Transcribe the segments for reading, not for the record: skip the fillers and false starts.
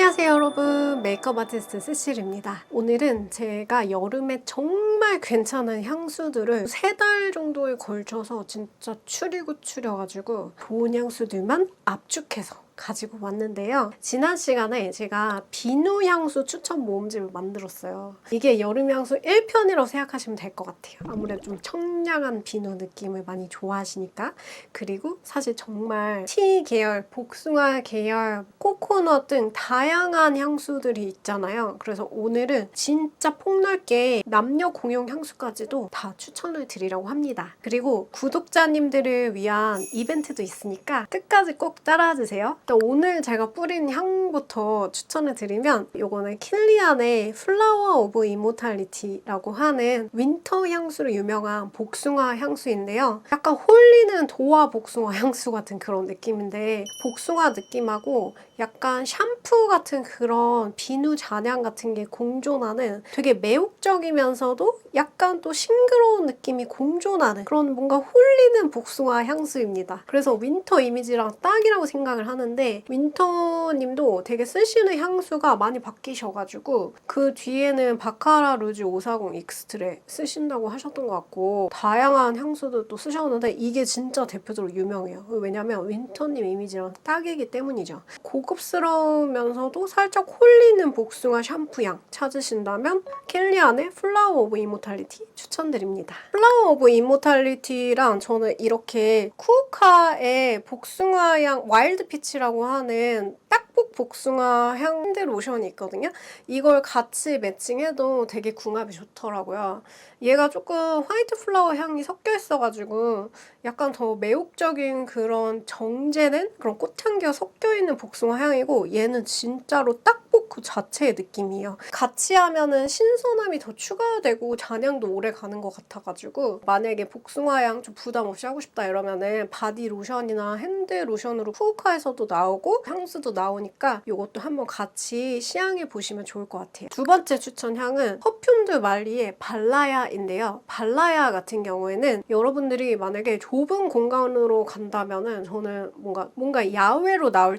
안녕하세요 여러분, 메이크업 아티스트 스실입니다. 오늘은 제가 여름에 정말 괜찮은 향수들을 3달 정도에 걸쳐서 진짜 추리고 좋은 향수들만 압축해서 가지고 왔는데요. 지난 시간에 제가 비누 향수 추천 모음집을 만들었어요. 이게 여름 향수 1편이라고 생각하시면 될 것 같아요. 아무래도 좀 청량한 비누 느낌을 많이 좋아하시니까. 그리고 사실 정말 티 계열, 복숭아 계열, 코코넛 등 다양한 향수들이 있잖아요. 그래서 오늘은 진짜 폭넓게 남녀 공용 향수까지도 다 추천을 드리려고 합니다. 그리고 구독자님들을 위한 이벤트도 있으니까 끝까지 꼭 따라와주세요. 오늘 제가 뿌린 향부터 추천을 드리면 이거는 킬리안의 플라워 오브 이모탈리티라고 하는 윈터 향수로 유명한 복숭아 향수인데요. 약간 홀리는 도화 복숭아 향수 같은 그런 느낌인데 복숭아 느낌하고 약간 샴푸 같은 그런 비누 잔향 같은 게 공존하는 되게 매혹적이면서도 약간 또 싱그러운 느낌이 공존하는 그런 뭔가 홀리는 복숭아 향수입니다. 그래서 윈터 이미지랑 딱이라고 생각을 하는데 윈터님도 되게 쓰시는 향수가 많이 바뀌셔가지고 그 뒤에는 바카라 루지 540 익스트레 쓰신다고 하셨던 것 같고 다양한 향수도 또 쓰셨는데 이게 진짜 대표적으로 유명해요. 왜냐면 윈터님 이미지랑 딱이기 때문이죠. 고급스러우면서도 살짝 홀리는 복숭아 샴푸향 찾으신다면 켈리안의 플라워 오브 이모탈리티 추천드립니다. 플라워 오브 이모탈리티랑 저는 이렇게 쿠오카의 복숭아향 와일드 피치라고 하는 딱복 복숭아 향대 로션이 있거든요. 이걸 같이 매칭해도 되게 궁합이 좋더라고요. 얘가 조금 화이트 플라워 향이 섞여 있어가지고 약간 더 매혹적인 그런 정제된 그런 꽃향기가 섞여 있는 복숭아 향이고 얘는 진짜로 딱복 그 자체의 느낌이에요. 같이 하면은 신선함이 더 추가되고 잔향도 오래 가는 것 같아가지고 만약에 복숭아 향 좀 부담 없이 하고 싶다 이러면은 바디 로션이나 핸드 로션으로 쿠오카에서도 나오고 향수도 나오니까 이것도 한번 같이 시향해 보시면 좋을 것 같아요. 두 번째 추천 향은 퍼퓸드 말리의 발라야인데요. 발라야 같은 경우에는 여러분들이 만약에 좁은 공간으로 간다면은 저는 뭔가 야외로 나갈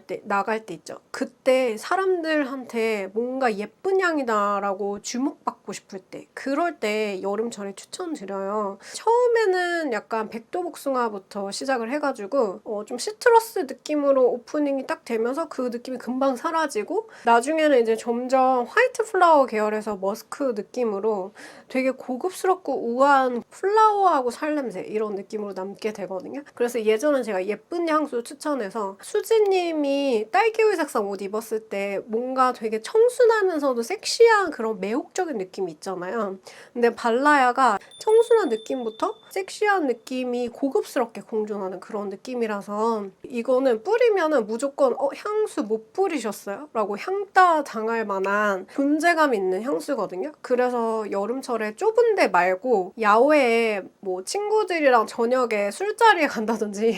때 있죠. 그때 사람들한테 뭔가 예쁜 향이다라고 주목받고 싶을 때 그럴 때 여름철에 추천드려요. 처음에는 약간 백도복숭아부터 시작을 해가지고 좀 시트러스 느낌으로 오프닝이 딱 되면서 그 느낌이 금방 사라지고 나중에는 이제 점점 화이트 플라워 계열에서 머스크 느낌으로 되게 고급스럽고 우아한 플라워하고 살냄새 이런 느낌으로 남게 되거든요. 그래서 예전에 제가 예쁜 향수 추천해서 수지님이 딸기우유 색상 옷 입었을 때 뭔가 되게 청순하면서도 섹시한 그런 매혹적인 느낌이 있잖아요. 근데 발라야가 청순한 느낌부터 섹시한 느낌이 고급스럽게 공존하는 그런 느낌이라서 이거는 뿌리면은 무조건 향수 못 뿌리셨어요? 라고 향따 당할 만한 존재감 있는 향수거든요. 그래서 여름철에 좁은 데 말고 야외에 뭐 친구들이랑 저녁에 술자리에 간다든지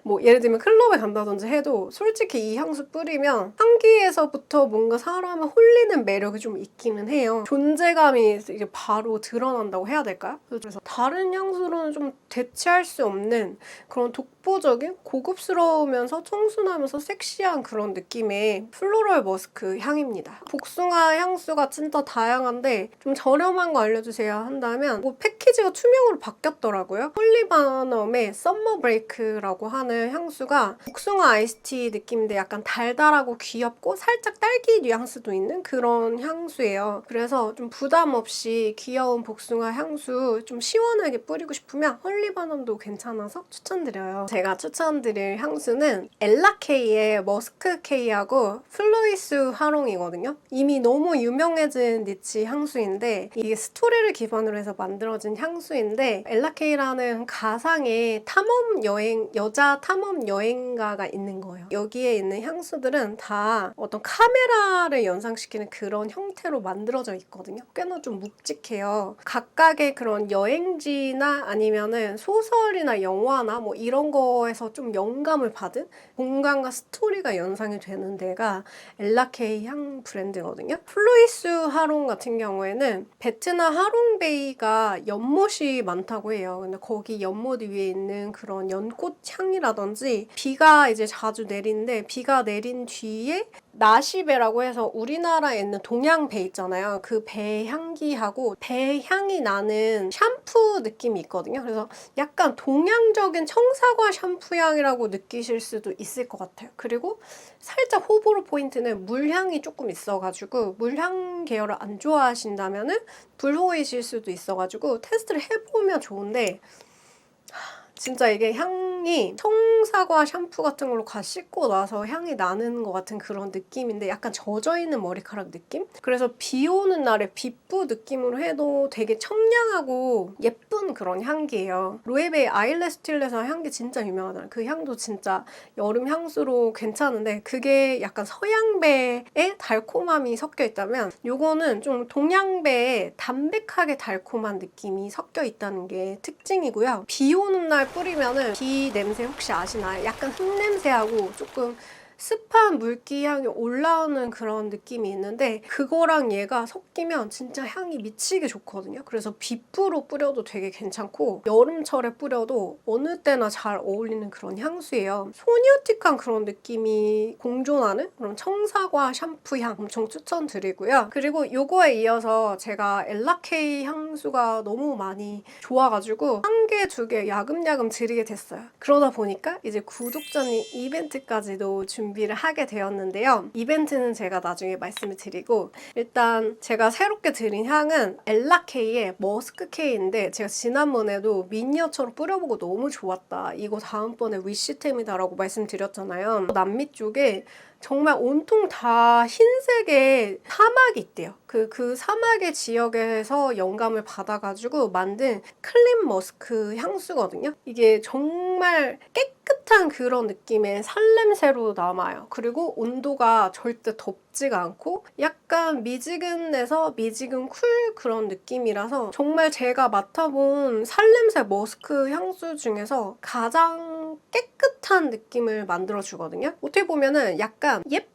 뭐 예를 들면 클럽에 간다든지 해도 솔직히 이 향수 뿌리면 향기에서부터 뭔가 사람을 홀리는 매력이 좀 있기는 해요. 존재감이 이게 바로 드러난다고 해야 될까요? 그래서 다른 향수로는 좀 대체할 수 없는 그런 독보적인 고급스러우면서 청순하면서 섹시한 그런 느낌의 플로럴 머스크 향입니다. 복숭아 향수가 진짜 다양한데 좀 저렴한 거 알려주세요 한다면 뭐 패키지가 투명으로 바뀌었더라고요. 홀리바넘의 썸머 브레이크라고 하는 향수가 복숭아 아이스티 느낌인데 약간 달달하고 귀엽고 살짝 딸기 뉘앙스도 있는 그런 향수예요. 그래서 좀 부담 없이 귀여운 복숭아 향수 좀 시원하게 뿌리고 싶으면 홀리바넘도 괜찮아서 추천드려요. 제가 추천드릴 향수는 엘라케이의 머스크 K하고 플루이스 화롱이거든요. 이미 너무 유명해진 니치 향수인데 이게 스토리를 기반으로 해서 만들어진 향수인데 엘라케이라는 가상의 여자 탐험 여행가가 있는 거예요. 여기에 있는 향수들은 다 어떤 카메라를 연상시키는 그런 형태로 만들어져 있거든요. 꽤나 좀 묵직해요. 각각의 그런 여행지나 아니면은 소설이나 영화나 뭐 이런 거에서 좀 영감을 받은 공간과 스토리가 연상이 되는 데가 엘라케이 향 브랜드거든요. 플루이스 하롱 같은 경우에는 베트남 하롱베이가 연못이 많다고 해요. 근데 거기 연못 위에 있는 그런 연꽃 향이라든지 비가 이제 자주 내리는데 비가 내린 뒤에 나시베라고 해서 우리나라에 있는 동양배 있잖아요. 그 배 향기하고 배 향이 나는 샴푸 느낌이 있거든요. 그래서 약간 동양적인 청사과 샴푸 향이라고 느끼실 수도 있을 것 같아요. 그리고 살짝 호불호 포인트는 물향이 조금 있어가지고 물향 계열을 안 좋아하신다면은 불호이실 수도 있어가지고 테스트를 해보면 좋은데 진짜 이게 향이 청사과 샴푸 같은 걸로 씻고 나서 향이 나는 것 같은 그런 느낌인데 약간 젖어있는 머리카락 느낌? 그래서 비 오는 날에 빗부 느낌으로 해도 되게 청량하고 예쁜 그런 향기예요. 로에베의 아일레 스틸에서 향기 진짜 유명하잖아요. 그 향도 진짜 여름 향수로 괜찮은데 그게 약간 서양배의 달콤함이 섞여 있다면 요거는 좀 동양배의 담백하게 달콤한 느낌이 섞여 있다는 게 특징이고요. 비 오는 날 뿌리면은 비 냄새 혹시 아시나요? 약간 흙냄새하고 조금 습한 물기 향이 올라오는 그런 느낌이 있는데 그거랑 얘가 섞이면 진짜 향이 미치게 좋거든요. 그래서 빗부로 뿌려도 되게 괜찮고 여름철에 뿌려도 어느 때나 잘 어울리는 그런 향수예요. 소니오틱한 그런 느낌이 공존하는 그런 청사과 샴푸 향 엄청 추천드리고요. 그리고 요거에 이어서 제가 엘라케이 향수가 너무 많이 좋아가지고 한 개, 두 개 야금야금 드리게 됐어요. 그러다 보니까 이제 구독자님 이벤트까지도 준비를 하게 되었는데요. 이벤트는 제가 나중에 말씀을 드리고 일단 제가 새롭게 드린 향은 엘라케이의 머스크케이인데 제가 지난번에도 미니어처로 뿌려보고 너무 좋았다. 이거 다음번에 위시템이다 라고 말씀드렸잖아요. 남미 쪽에 정말 온통 다 흰색의 사막이 있대요. 그 사막의 지역에서 영감을 받아가지고 만든 클린 머스크 향수거든요. 이게 정말 깨끗한 그런 느낌의 살냄새로 남아요. 그리고 온도가 절대 덥지가 않고 약간 미지근해서 미지근 쿨 그런 느낌이라서 정말 제가 맡아본 살냄새 머스크 향수 중에서 가장 깨끗한 느낌을 만들어주거든요. 어떻게 보면은 약간 예쁜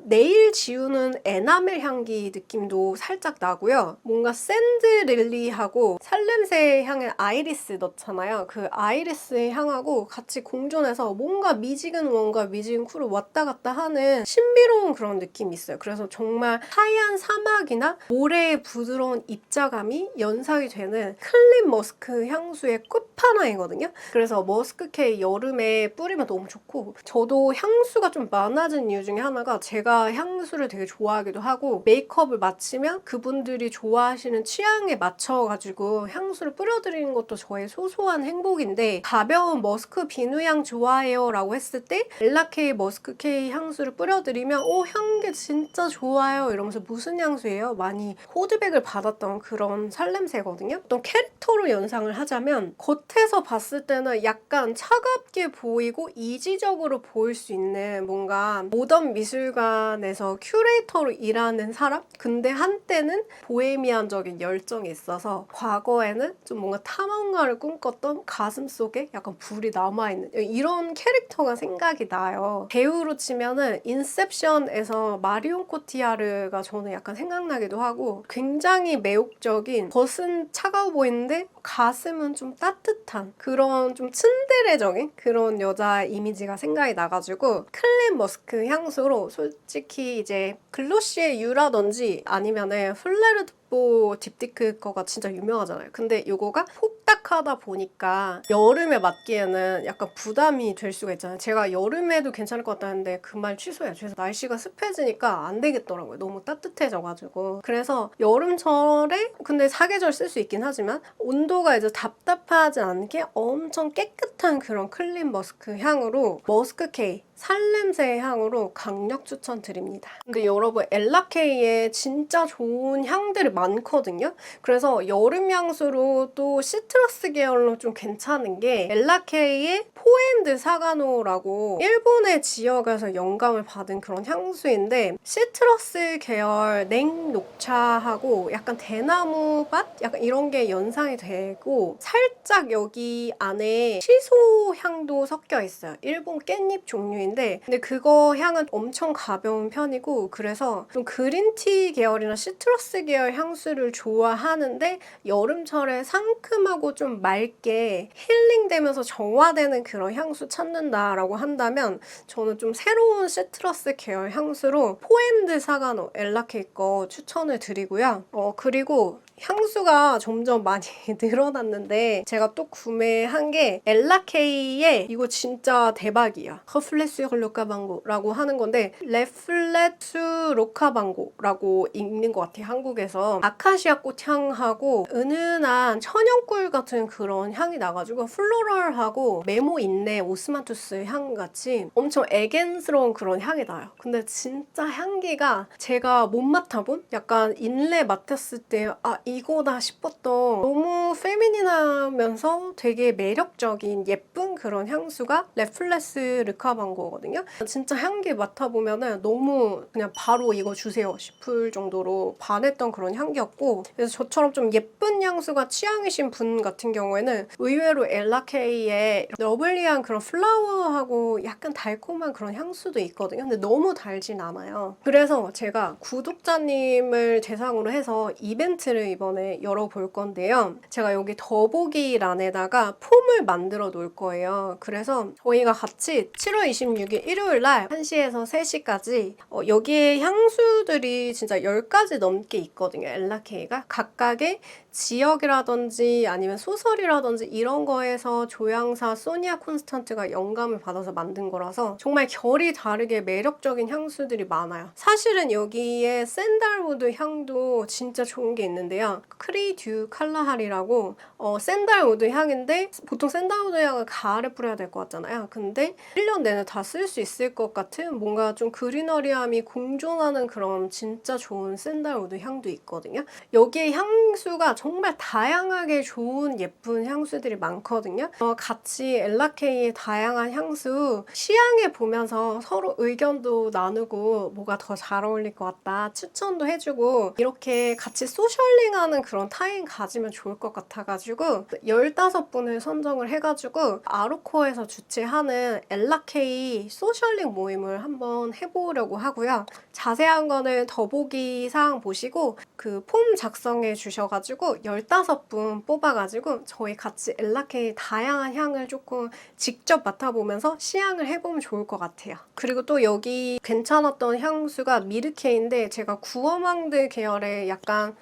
네일 지우는 에나멜 향기 느낌도 살짝 나고요. 뭔가 샌드릴리하고 살냄새 향에 아이리스 넣잖아요. 그 아이리스의 향하고 같이 공존해서 뭔가 미지근 원과 미지근 쿨을 왔다 갔다 하는 신비로운 그런 느낌이 있어요. 그래서 정말 하얀 사막이나 모래의 부드러운 입자감이 연상이 되는 클린 머스크 향수의 끝판왕이거든요. 그래서 머스크케이 여름에 뿌리면 너무 좋고 저도 향수가 좀 많아진 이유 중에 하나가 제가 향수를 되게 좋아하기도 하고 메이크업을 마치면 그분들이 좋아하시는 취향에 맞춰가지고 향수를 뿌려드리는 것도 저의 소소한 행복인데 가벼운 머스크 비누향 좋아해요 라고 했을 때 엘라케이 머스크케이 향수를 뿌려드리면 향기 진짜 좋아요 이러면서 무슨 향수예요? 많이 호드백을 받았던 그런 살냄새거든요. 어떤 캐릭터로 연상을 하자면 겉에서 봤을 때는 약간 차갑게 보이고 이지적으로 보일 수 있는 뭔가 모던 미술관에서 큐레이터로 일하는 사람? 근데 한때는 보헤미안적인 열정이 있어서 과거에는 좀 뭔가 탐험가를 꿈꿨던 가슴속에 약간 불이 남아있는 이런 캐릭터가 생각이 나요. 배우로 치면은 인셉션에서 마리온 코티아르가 저는 약간 생각나기도 하고 굉장히 매혹적인 겉은 차가워 보이는데 가슴은 좀 따뜻한 그런 좀 츤데레적인 그런 여자 이미지가 생각이 나가지고 클린 머스크 향수로 솔직히 이제 글로시의 유라든지 아니면은 플레르드보 딥티크 거가 진짜 유명하잖아요. 근데 이거가 폭닥하다 보니까 여름에 맡기에는 약간 부담이 될 수가 있잖아요. 제가 여름에도 괜찮을 것 같다는데 그 말 취소해요. 그래서 날씨가 습해지니까 안 되겠더라고요. 너무 따뜻해져가지고. 그래서 여름철에 근데 사계절 쓸 수 있긴 하지만 온도가 이제 답답하지 않게 엄청 깨끗한 그런 클린 머스크 향으로 머스크케이 살냄새의 향으로 강력 추천드립니다. 근데 여러분 엘라케이에 진짜 좋은 향들이 많거든요. 그래서 여름 향수로 또 시트러스 계열로 좀 괜찮은 게 엘라케이의 포엔드 사가노라고 일본의 지역에서 영감을 받은 그런 향수인데 시트러스 계열 냉녹차하고 약간 대나무 밭? 약간 이런 게 연상이 되고 살짝 여기 안에 시소 향도 섞여 있어요. 일본 깻잎 종류인 스프레이인데 근데 그거 향은 엄청 가벼운 편이고 그래서 좀 그린티 계열이나 시트러스 계열 향수를 좋아하는데 여름철에 상큼하고 좀 맑게 힐링되면서 정화되는 그런 향수 찾는다라고 한다면 저는 좀 새로운 시트러스 계열 향수로 포앤드 사가노 엘라케이 거 추천을 드리고요. 그리고 향수가 점점 많이 늘어났는데 제가 또 구매한 게 엘라케이의 이거 진짜 대박이야. 허플레스 로카방고라고 하는 건데 레플레스 로카방고라고 읽는 것 같아요. 한국에서 아카시아 꽃 향하고 은은한 천연꿀 같은 그런 향이 나가지고 플로럴하고 메모 인네 오스만투스 향같이 엄청 애견스러운 그런 향이 나요. 근데 진짜 향기가 제가 못 맡아본 약간 인레 맡았을 때 이거다 싶었던 너무 페미닌하면서 되게 매력적인 예쁜 그런 향수가 레플레스 르카방고거든요. 진짜 향기 맡아보면은 너무 그냥 바로 이거 주세요 싶을 정도로 반했던 그런 향기였고 그래서 저처럼 좀 예쁜 향수가 취향이신 분 같은 경우에는 의외로 엘라케이의 러블리한 그런 플라워하고 약간 달콤한 그런 향수도 있거든요. 근데 너무 달진 않아요. 그래서 제가 구독자님을 대상으로 해서 이벤트를 이번에 열어볼 건데요. 제가 여기 더보기란에다가 폼을 만들어 놓을 거예요. 그래서 저희가 같이 7월 26일 일요일 날 1시에서 3시까지 여기에 향수들이 진짜 10가지 넘게 있거든요. 엘라케이가 각각의 지역이라든지 아니면 소설이라든지 이런 거에서 조향사 소니아 콘스탄트가 영감을 받아서 만든 거라서 정말 결이 다르게 매력적인 향수들이 많아요. 사실은 여기에 샌달우드 향도 진짜 좋은 게 있는데요. 크리듀 칼라할이라고 샌달우드 향인데 보통 샌달우드 향을 가을에 뿌려야 될 것 같잖아요. 근데 1년 내내 다 쓸 수 있을 것 같은 뭔가 좀 그리너리함이 공존하는 그런 진짜 좋은 샌달우드 향도 있거든요. 여기에 향수가 정말 다양하게 좋은 예쁜 향수들이 많거든요. 같이 엘라케이의 다양한 향수 시향해 보면서 서로 의견도 나누고 뭐가 더 잘 어울릴 것 같다 추천도 해주고 이렇게 같이 소셜링하는 그런 타임 가지면 좋을 것 같아가지고 15분을 선정을 해가지고 아루코에서 주최하는 엘라케이 소셜링 모임을 한번 해보려고 하고요. 자세한 거는 더보기 사항 보시고 그 폼 작성해 주셔가지고 15분 뽑아가지고 저희 같이 엘라케이 다양한 향을 조금 직접 맡아보면서 시향을 해보면 좋을 것 같아요. 그리고 또 여기 괜찮았던 향수가 미르케인데 제가 구어망드 계열의 약간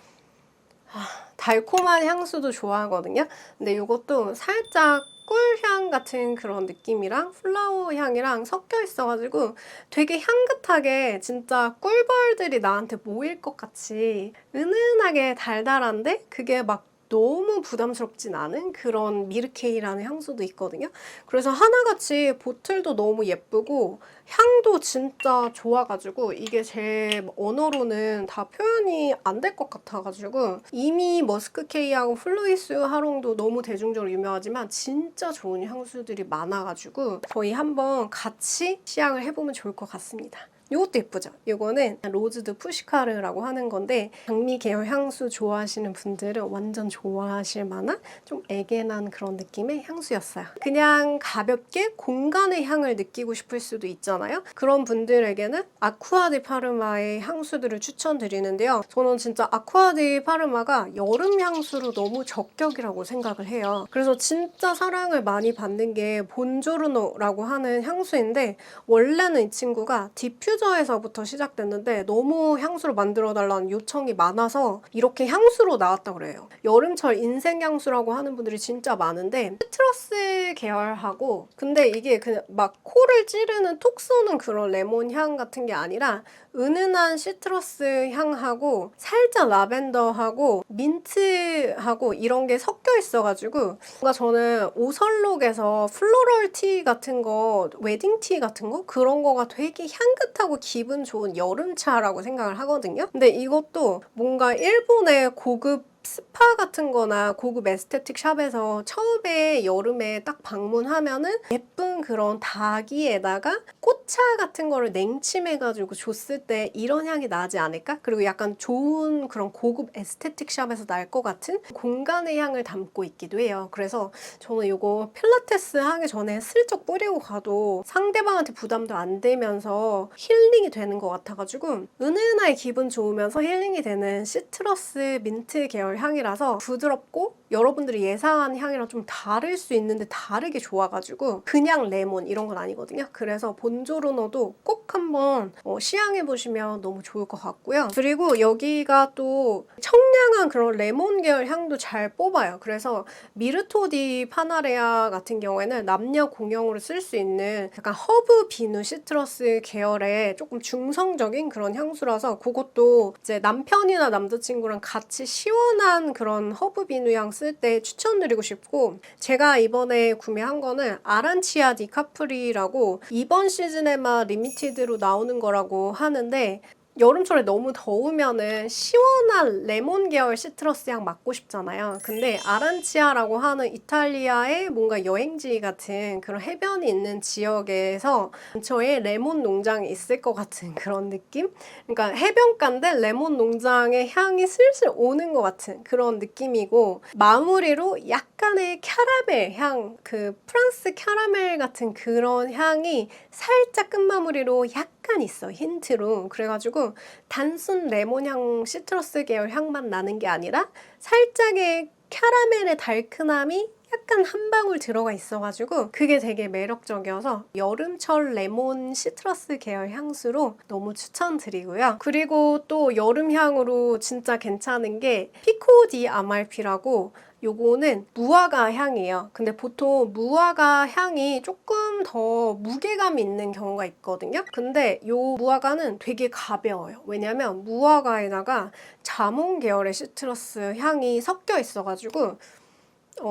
달콤한 향수도 좋아하거든요. 근데 이것도 살짝 꿀향 같은 그런 느낌이랑 플라워 향이랑 섞여 있어가지고 되게 향긋하게 진짜 꿀벌들이 나한테 모일 것 같이 은은하게 달달한데 그게 막 너무 부담스럽진 않은 그런 미르케이라는 향수도 있거든요. 그래서 하나같이 보틀도 너무 예쁘고 향도 진짜 좋아가지고 이게 제 언어로는 다 표현이 안 될 것 같아가지고 이미 머스크케이하고 플루이스 하롱도 너무 대중적으로 유명하지만 진짜 좋은 향수들이 많아가지고 저희 한번 같이 시향을 해보면 좋을 것 같습니다. 이것도 예쁘죠? 이거는 로즈드 푸시카르라고 하는 건데 장미 계열 향수 좋아하시는 분들은 완전 좋아하실 만한 좀 애견한 그런 느낌의 향수였어요. 그냥 가볍게 공간의 향을 느끼고 싶을 수도 있잖아요. 그런 분들에게는 아쿠아 디 파르마의 향수들을 추천드리는데요. 저는 진짜 아쿠아 디 파르마가 여름 향수로 너무 적격이라고 생각을 해요. 그래서 진짜 사랑을 많이 받는 게 본조르노라고 하는 향수인데 원래는 이 친구가 디퓨저에서부터 시작됐는데 너무 향수로 만들어달라는 요청이 많아서 이렇게 향수로 나왔다고 그래요. 여름철 인생 향수라고 하는 분들이 진짜 많은데 시트러스 계열하고 근데 이게 그냥 막 코를 찌르는 톡 쏘는 그런 레몬 향 같은 게 아니라 은은한 시트러스 향하고 살짝 라벤더하고 민트하고 이런 게 섞여 있어가지고 뭔가 저는 오설록에서 플로럴 티 같은 거 웨딩 티 같은 거 그런 거가 되게 향긋하고 기분 좋은 여름차라고 생각을 하거든요. 근데 이것도 뭔가 일본의 고급 스파 같은 거나 고급 에스테틱 샵에서 처음에 여름에 딱 방문하면은 예쁜 그런 다기에다가 꽃차 같은 거를 냉침해가지고 줬을 때 이런 향이 나지 않을까? 그리고 약간 좋은 그런 고급 에스테틱 샵에서 날 것 같은 공간의 향을 담고 있기도 해요. 그래서 저는 이거 필라테스 하기 전에 슬쩍 뿌리고 가도 상대방한테 부담도 안 되면서 힐링이 되는 것 같아가지고 은은하게 기분 좋으면서 힐링이 되는 시트러스 민트 계열 향이라서 부드럽고 여러분들이 예상하는 향이랑 좀 다를 수 있는데 다르게 좋아가지고 그냥 레몬 이런 건 아니거든요. 그래서 본조르노도 꼭 한번 시향해보시면 너무 좋을 것 같고요. 그리고 여기가 또 청량한 그런 레몬 계열 향도 잘 뽑아요. 그래서 미르토디 파나레아 같은 경우에는 남녀 공용으로 쓸 수 있는 약간 허브 비누 시트러스 계열의 조금 중성적인 그런 향수라서 그것도 이제 남편이나 남자친구랑 같이 시원한 그런 허브 비누 향 쓸 때 추천드리고 싶고, 제가 이번에 구매한 거는 아란치아 디카프리라고 이번 시즌에만 리미티드로 나오는 거라고 하는데, 여름철에 너무 더우면은 시원한 레몬 계열 시트러스 향 맡고 싶잖아요. 근데 아란치아라고 하는 이탈리아의 뭔가 여행지 같은 그런 해변이 있는 지역에서 근처에 레몬 농장이 있을 것 같은 그런 느낌? 그러니까 해변가인데 레몬 농장의 향이 슬슬 오는 것 같은 그런 느낌이고, 마무리로 약간의 캐러멜 향, 그 프랑스 캐러멜 같은 그런 향이 살짝 끝마무리로 약간 있어, 힌트로. 그래가지고 단순 레몬향 시트러스 계열 향만 나는 게 아니라 살짝의 캐러멜의 달큰함이 약간 한 방울 들어가 있어가지고 그게 되게 매력적이어서 여름철 레몬 시트러스 계열 향수로 너무 추천드리고요. 그리고 또 여름향으로 진짜 괜찮은 게 피코 디 아말피라고, 요거는 무화과 향이에요. 근데 보통 무화과 향이 조금 더 무게감 있는 경우가 있거든요. 근데 요 무화과는 되게 가벼워요. 왜냐면 무화과에다가 자몽 계열의 시트러스 향이 섞여 있어가지고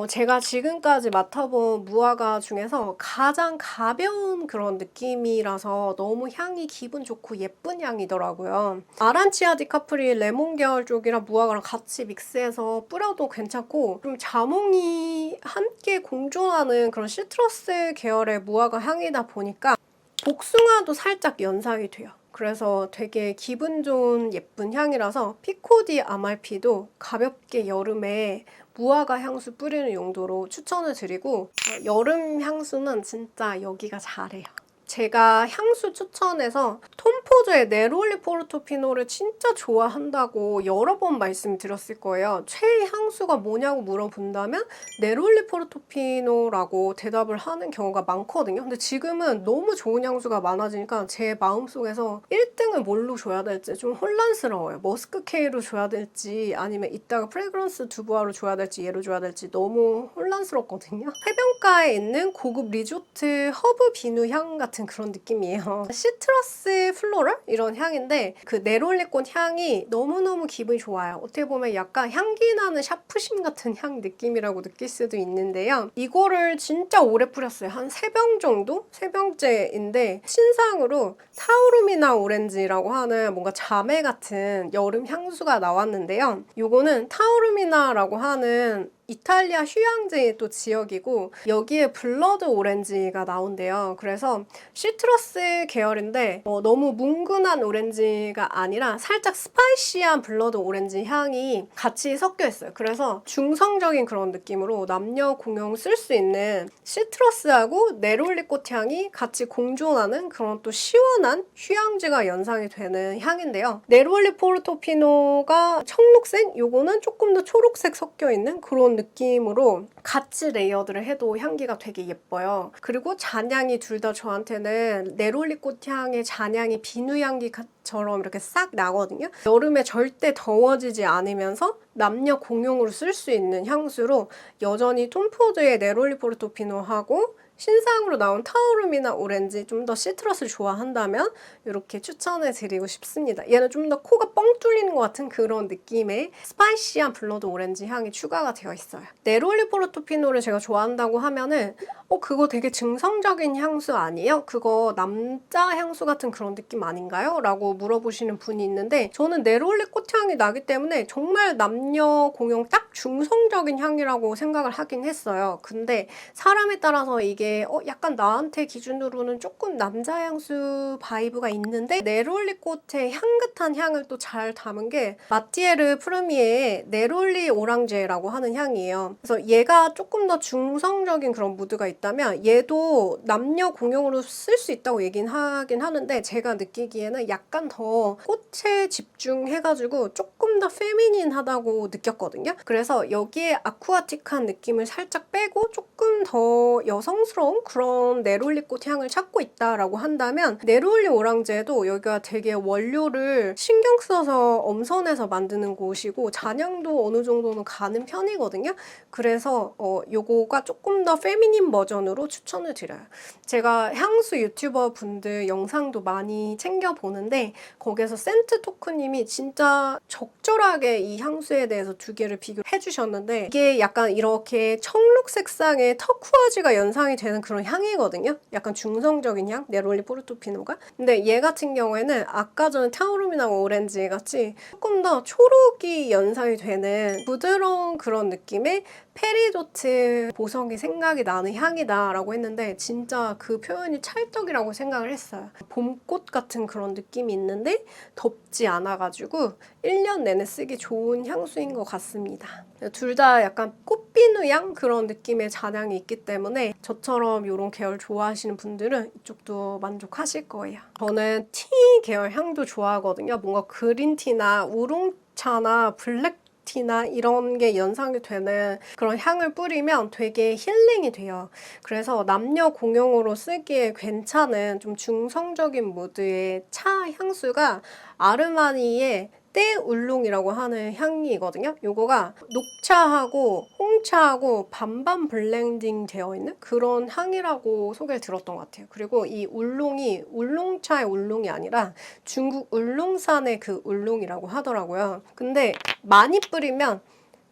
제가 지금까지 맡아본 무화과 중에서 가장 가벼운 그런 느낌이라서 너무 향이 기분 좋고 예쁜 향이더라고요. 아란치아 디카프리 레몬 계열 쪽이랑 무화과랑 같이 믹스해서 뿌려도 괜찮고, 좀 자몽이 함께 공존하는 그런 시트러스 계열의 무화과 향이다 보니까 복숭아도 살짝 연상이 돼요. 그래서 되게 기분 좋은 예쁜 향이라서 피코디 아말피도 가볍게 여름에 무화과 향수 뿌리는 용도로 추천을 드리고, 여름 향수는 진짜 여기가 잘해요. 제가 향수 추천해서 톰포즈의 네롤리 포르토피노를 진짜 좋아한다고 여러 번 말씀드렸을 거예요. 최애 향수가 뭐냐고 물어본다면 네롤리 포르토피노라고 대답을 하는 경우가 많거든요. 근데 지금은 너무 좋은 향수가 많아지니까 제 마음속에서 1등을 뭘로 줘야 될지 좀 혼란스러워요. 머스크 K로 줘야 될지 아니면 이따가 프레그런스 두부아로 줘야 될지 얘로 줘야 될지 너무 혼란스럽거든요. 해변가에 있는 고급 리조트 허브 비누 향 같은 그런 느낌이에요. 시트러스 플로럴? 이런 향인데 그 네롤리꽃 향이 너무너무 기분이 좋아요. 어떻게 보면 약간 향기 나는 샤프심 같은 향 느낌이라고 느낄 수도 있는데요. 이거를 진짜 오래 뿌렸어요. 한 3병 정도? 3병째인데 신상으로 타우루미나 오렌지라고 하는 뭔가 자매 같은 여름 향수가 나왔는데요. 요거는 타우루미나라고 하는 이탈리아 휴양지의 또 지역이고 여기에 블러드 오렌지가 나온대요. 그래서 시트러스 계열인데 너무 뭉근한 오렌지가 아니라 살짝 스파이시한 블러드 오렌지 향이 같이 섞여 있어요. 그래서 중성적인 그런 느낌으로 남녀 공용 쓸 수 있는 시트러스하고 네롤리꽃 향이 같이 공존하는 그런 또 시원한 휴양지가 연상이 되는 향인데요. 네롤리 포르토피노가 청록색, 요거는 조금 더 초록색 섞여 있는 그런 느낌으로 같이 레이어드를 해도 향기가 되게 예뻐요. 그리고 잔향이 둘 다 저한테는 네롤리 꽃향의 잔향이 비누 향기처럼 이렇게 싹 나거든요. 여름에 절대 더워지지 않으면서 남녀 공용으로 쓸 수 있는 향수로 여전히 톰포드의 네롤리 포르토피노하고 신상으로 나온 타오름이나 오렌지 좀 더 시트러스를 좋아한다면 이렇게 추천을 드리고 싶습니다. 얘는 좀 더 코가 뻥 뚫리는 것 같은 그런 느낌의 스파이시한 블러드 오렌지 향이 추가가 되어 있어요. 네롤리 포르토피노를 제가 좋아한다고 하면은 그거 되게 증성적인 향수 아니에요? 그거 남자 향수 같은 그런 느낌 아닌가요? 라고 물어보시는 분이 있는데 저는 네롤리 꽃향이 나기 때문에 정말 남녀 공용 딱 중성적인 향이라고 생각을 하긴 했어요. 근데 사람에 따라서 이게 약간 나한테 기준으로는 조금 남자 향수 바이브가 있는데 네롤리 꽃의 향긋한 향을 또 잘 담은 게 마티에르 프르미에의 네롤리 오랑제라고 하는 향이에요. 그래서 얘가 조금 더 중성적인 그런 무드가 있다면 얘도 남녀 공용으로 쓸 수 있다고 얘기는 하긴 하는데 제가 느끼기에는 약간 더 꽃에 집중해가지고 조금 더 페미닌하다고 느꼈거든요. 그래서 여기에 아쿠아틱한 느낌을 살짝 빼고 조금 더 여성스러운 그런 네롤리 꽃 향을 찾고 있다라고 한다면 네롤리 오랑제도 여기가 되게 원료를 신경 써서 엄선해서 만드는 곳이고 잔향도 어느 정도는 가는 편이거든요. 그래서 요거가 조금 더 페미닌 버전으로 추천을 드려요. 제가 향수 유튜버 분들 영상도 많이 챙겨보는데 거기에서 센트 토크님이 진짜 적절하게 이 향수에 대해서 두 개를 비교해 주셨는데 이게 약간 이렇게 청록 색상의 터쿠아즈가 연상이 되는 그런 향이거든요. 약간 중성적인 향, 네롤리 포르토피노가. 근데 얘 같은 경우에는 아까 전에 타오름이나 오렌지 같이 조금 더 초록이 연상이 되는 부드러운 그런 느낌의 페리도트 보석이 생각이 나는 향이다 라고 했는데 진짜 그 표현이 찰떡이라고 생각을 했어요. 봄꽃 같은 그런 느낌이 있는데 덥지 않아가지고 1년 내내 쓰기 좋은 향수인 것 같습니다. 둘 다 약간 꽃비누향 그런 느낌의 잔향이 있기 때문에 저처럼 이런 계열 좋아하시는 분들은 이쪽도 만족하실 거예요. 저는 티 계열 향도 좋아하거든요. 뭔가 그린티나 우롱차나 블랙 티나 이런 게 연상이 되는 그런 향을 뿌리면 되게 힐링이 돼요. 그래서 남녀 공용으로 쓰기에 괜찮은 좀 중성적인 무드의 차 향수가 아르마니의 때 울롱이라고 하는 향이거든요. 요거가 녹차하고 홍차하고 반반 블렌딩 되어 있는 그런 향이라고 소개를 들었던 것 같아요. 그리고 이 울롱이 울롱차의 울롱이 아니라 중국 울롱산의 그 울롱이라고 하더라고요. 근데 많이 뿌리면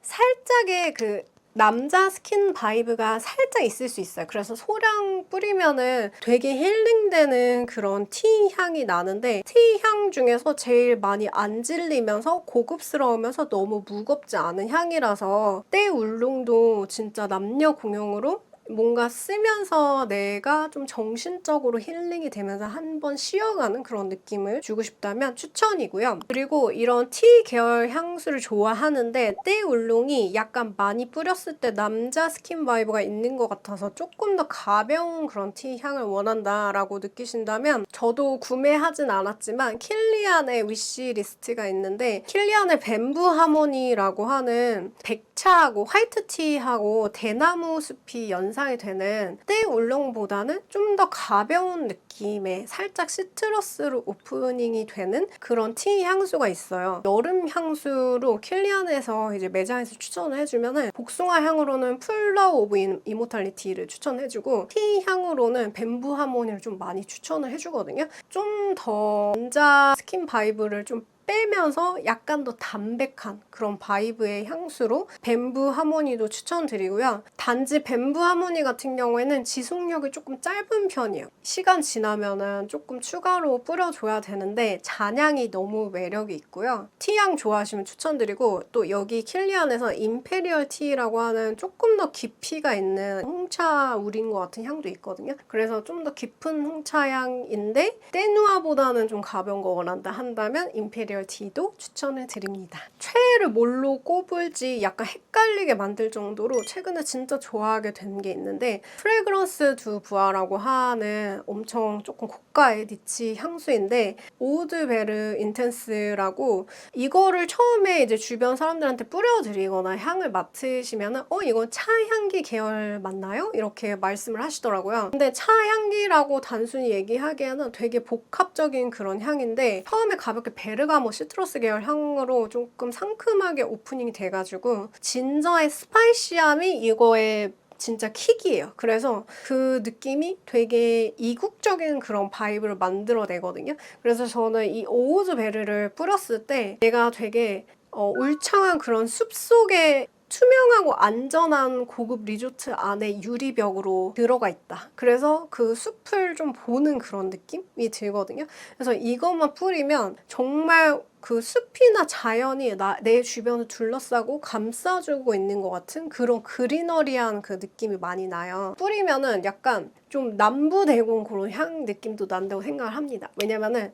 살짝의 그 남자 스킨 바이브가 살짝 있을 수 있어요. 그래서 소량 뿌리면은 되게 힐링되는 그런 티 향이 나는데 티 향 중에서 제일 많이 안 질리면서 고급스러우면서 너무 무겁지 않은 향이라서 때 울롱도 진짜 남녀 공용으로 뭔가 쓰면서 내가 좀 정신적으로 힐링이 되면서 한번 쉬어가는 그런 느낌을 주고 싶다면 추천이고요. 그리고 이런 티 계열 향수를 좋아하는데 때 울롱이 약간 많이 뿌렸을 때 남자 스킨 바이브가 있는 것 같아서 조금 더 가벼운 그런 티 향을 원한다라고 느끼신다면 저도 구매하진 않았지만 킬리안의 위시 리스트가 있는데 킬리안의 뱀부 하모니라고 하는 백차하고 화이트티하고 대나무 숲이 연상이 되는 때 울롱보다는 좀 더 가벼운 느낌의 살짝 시트러스로 오프닝이 되는 그런 티 향수가 있어요. 여름 향수로 킬리안에서 이제 매장에서 추천을 해주면은 복숭아 향으로는 플라워 오브 이모탈리티를 추천해주고 티 향으로는 뱀부 하모니를 좀 많이 추천을 해주거든요. 좀 더 남자 스킨 바이브를 좀 빼면서 약간 더 담백한 그런 바이브의 향수로 뱀부 하모니도 추천드리고요. 단지 뱀부 하모니 같은 경우에는 지속력이 조금 짧은 편이에요. 시간 지나면은 조금 추가로 뿌려줘야 되는데 잔향이 너무 매력이 있고요. 티향 좋아하시면 추천드리고 또 여기 킬리안에서 임페리얼 티라고 하는 조금 더 깊이가 있는 홍차 우린 것 같은 향도 있거든요. 그래서 좀 더 깊은 홍차향인데 때누아보다는 좀 가벼운 거 원한다 한다면 임페리얼 티도 추천을 드립니다. 최애를 뭘로 꼽을지 약간 헷갈리게 만들 정도로 최근에 진짜 좋아하게 된 게 있는데 프레그런스 두 부아라고 하는 엄청 조금 고가의 니치 향수인데 오드베르 인텐스라고 이거를 처음에 이제 주변 사람들한테 뿌려드리거나 향을 맡으시면은 이거 차 향기 계열 맞나요? 이렇게 말씀을 하시더라고요. 근데 차 향기라고 단순히 얘기하기에는 되게 복합적인 그런 향인데 처음에 가볍게 베르가모 시트러스 계열 향으로 조금 상큼하게 오프닝이 돼가지고 진저의 스파이시함이 이거에 진짜 킥이에요. 그래서 그 느낌이 되게 이국적인 그런 바이브를 만들어내거든요. 그래서 저는 이 오우드 베르를 뿌렸을 때 얘가 되게 울창한 그런 숲속에 투명하고 안전한 고급 리조트 안에 유리벽으로 들어가 있다. 그래서 그 숲을 좀 보는 그런 느낌이 들거든요. 그래서 이것만 뿌리면 정말 그 숲이나 자연이 내 주변을 둘러싸고 감싸주고 있는 것 같은 그런 그리너리한 그 느낌이 많이 나요. 뿌리면은 약간 좀 남부대공 그런 향 느낌도 난다고 생각을 합니다. 왜냐면은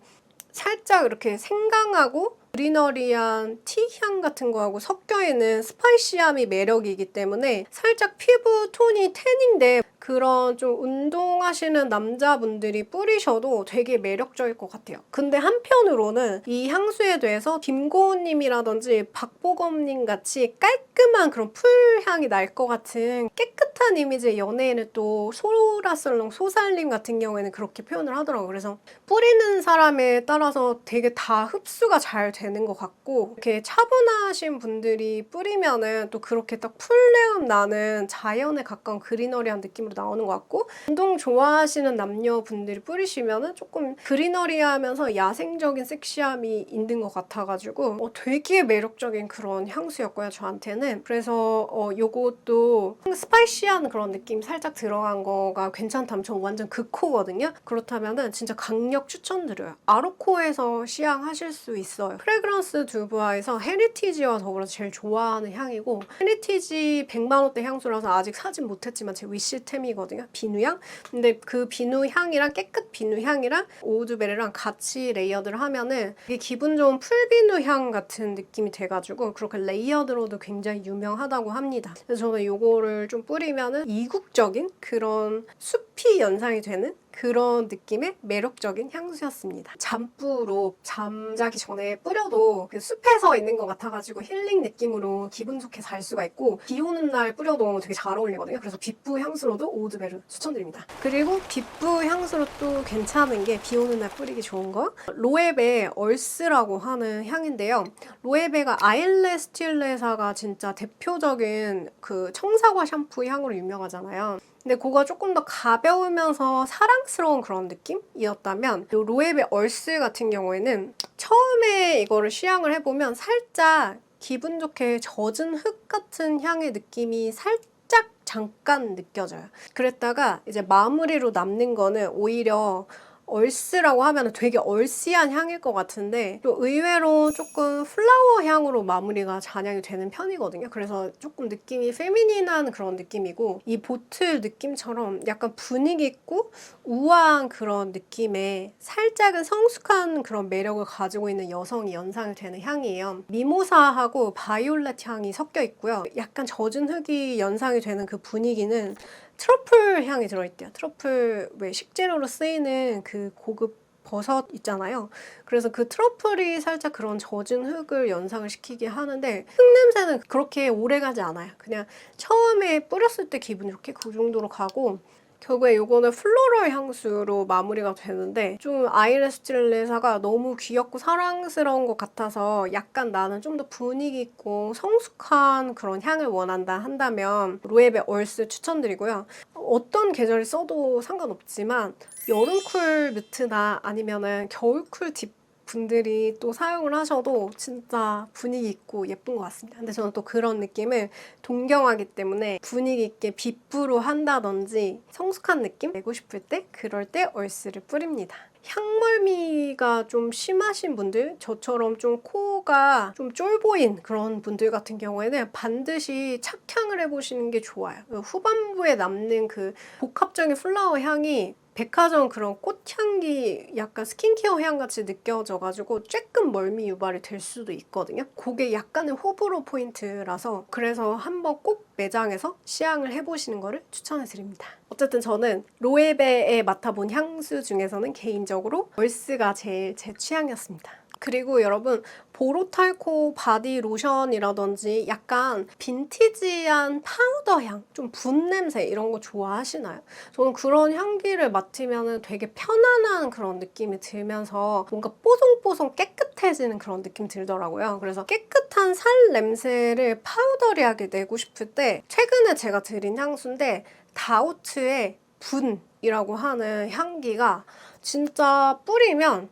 살짝 이렇게 생강하고 그리너리한 티향 같은 거하고 섞여있는 스파이시함이 매력이기 때문에 살짝 피부 톤이 태닝데 그런 좀 운동하시는 남자분들이 뿌리셔도 되게 매력적일 것 같아요. 근데 한편으로는 이 향수에 대해서 김고은님이라든지 박보검님 같이 깔끔한 그런 풀향이 날 것 같은 깨끗한 이미지의 연예인을 또 소라슬롱 소살님 같은 경우에는 그렇게 표현을 하더라고요. 그래서 뿌리는 사람에 따라서 되게 다 흡수가 잘 되는 것 같고 이렇게 차분하신 분들이 뿌리면은 또 그렇게 딱 풀내음 나는 자연에 가까운 그리너리한 느낌으로 나오는 것 같고 운동 좋아하시는 남녀분들이 뿌리시면은 조금 그리너리하면서 야생적인 섹시함이 있는 것 같아가지고 되게 매력적인 그런 향수였고요, 저한테는. 그래서 요것도 스파이시한 그런 느낌 살짝 들어간 거가 괜찮다면 저 완전 극호거든요. 그렇다면은 진짜 강력 추천드려요. 아로코에서 시향하실 수 있어요. 프레그런스 두부아에서 헤리티지와 더불어서 제일 좋아하는 향이고 헤리티지 100만원대 향수라서 아직 사진 못했지만 제 위시템이거든요. 비누향. 근데 그 비누향이랑 깨끗 비누향이랑 오우드베르랑 같이 레이어드를 하면은 이게 기분 좋은 풀비누향 같은 느낌이 돼가지고 그렇게 레이어드로도 굉장히 유명하다고 합니다. 그래서 저는 이거를 좀 뿌리면은 이국적인 그런 숲이 연상이 되는 그런 느낌의 매력적인 향수였습니다. 잠뿌로 잠자기 전에 뿌려도 그 숲에서 있는 것 같아가지고 힐링 느낌으로 기분 좋게 잘 수가 있고 비 오는 날 뿌려도 되게 잘 어울리거든요. 그래서 빗부 향수로도 오우드베르 추천드립니다. 그리고 빗부 향수로 또 괜찮은 게 비 오는 날 뿌리기 좋은 거 로에베 얼스라고 하는 향인데요. 로에베가 아일레 스틸레사가 진짜 대표적인 그 청사과 샴푸 향으로 유명하잖아요. 근데 그거가 조금 더 가벼우면서 사랑스러운 그런 느낌이었다면 이 로에베 얼스 같은 경우에는 처음에 이거를 시향을 해보면 살짝 기분 좋게 젖은 흙 같은 향의 느낌이 살짝 잠깐 느껴져요. 그랬다가 이제 마무리로 남는 거는 오히려 얼스라고 하면 되게 얼씨한 향일 것 같은데 또 의외로 조금 플라워 향으로 마무리가 잔향이 되는 편이거든요. 그래서 조금 느낌이 페미닌한 그런 느낌이고 이 보틀 느낌처럼 약간 분위기 있고 우아한 그런 느낌의 살짝은 성숙한 그런 매력을 가지고 있는 여성이 연상이 되는 향이에요. 미모사하고 바이올렛 향이 섞여 있고요. 약간 젖은 흙이 연상이 되는 그 분위기는 트러플 향이 들어있대요. 트러플 왜 식재료로 쓰이는 그 고급 버섯 있잖아요. 그래서 그 트러플이 살짝 그런 젖은 흙을 연상을 시키게 하는데 흙 냄새는 그렇게 오래가지 않아요. 그냥 처음에 뿌렸을 때 기분 좋게 그 정도로 가고 결국에 이거는 플로럴 향수로 마무리가 되는데 좀 아이레스틸레사가 너무 귀엽고 사랑스러운 것 같아서 약간 나는 좀 더 분위기 있고 성숙한 그런 향을 원한다 한다면 로에베 얼스 추천드리고요. 어떤 계절 써도 상관없지만 여름쿨 뮤트나 아니면은 겨울쿨 딥 분들이 또 사용을 하셔도 진짜 분위기 있고 예쁜 것 같습니다. 근데 저는 또 그런 느낌을 동경하기 때문에 분위기 있게 빗부로 한다든지 성숙한 느낌 내고 싶을 때 그럴 때 얼스를 뿌립니다. 향멀미가 좀 심하신 분들, 저처럼 좀 코가 좀 쫄보인 그런 분들 같은 경우에는 반드시 착향을 해보시는 게 좋아요. 후반부에 남는 그 복합적인 플라워 향이 백화점 그런 꽃향기 약간 스킨케어 향같이 느껴져가지고 조금 멀미 유발이 될 수도 있거든요. 그게 약간의 호불호 포인트라서 그래서 한번 꼭 매장에서 시향을 해보시는 거를 추천해드립니다. 어쨌든 저는 로에베에 맡아본 향수 중에서는 개인적으로 얼스가 제일 제 취향이었습니다. 그리고 여러분 보로탈코 바디 로션이라든지 약간 빈티지한 파우더 향, 좀 분 냄새 이런 거 좋아하시나요? 저는 그런 향기를 맡으면 되게 편안한 그런 느낌이 들면서 뭔가 뽀송뽀송 깨끗해 깨끗해지는 그런 느낌 들더라고요. 그래서 깨끗한 살 냄새를 파우더리하게 내고 싶을 때 최근에 제가 들인 향수인데 다우트의 분이라고 하는 향기가 진짜 뿌리면